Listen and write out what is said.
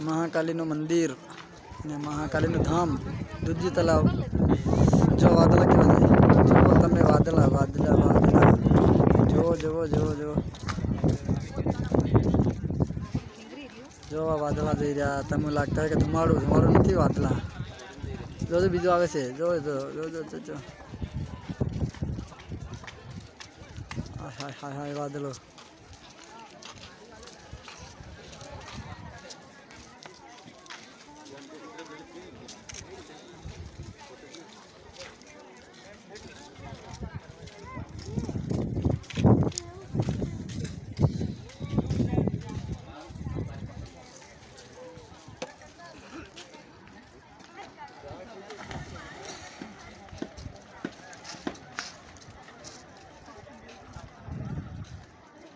મહાકાલીનું મંદિર અને મહાકાલીનું ધામ દૂધી તલાવ. જો વાદળા કેવા છે, જુઓ તમે વાદળા વાદળા વાદળા જુઓ જુઓ જુઓ જુઓ જો વાદળા જઈ રહ્યા. તમને લાગતા હોય કે ધુમાડું ધુમાડું નથી, વાદળા જો બીજું આવે છે. જો જો જો જો જો હાય હાય હાય વાદળો.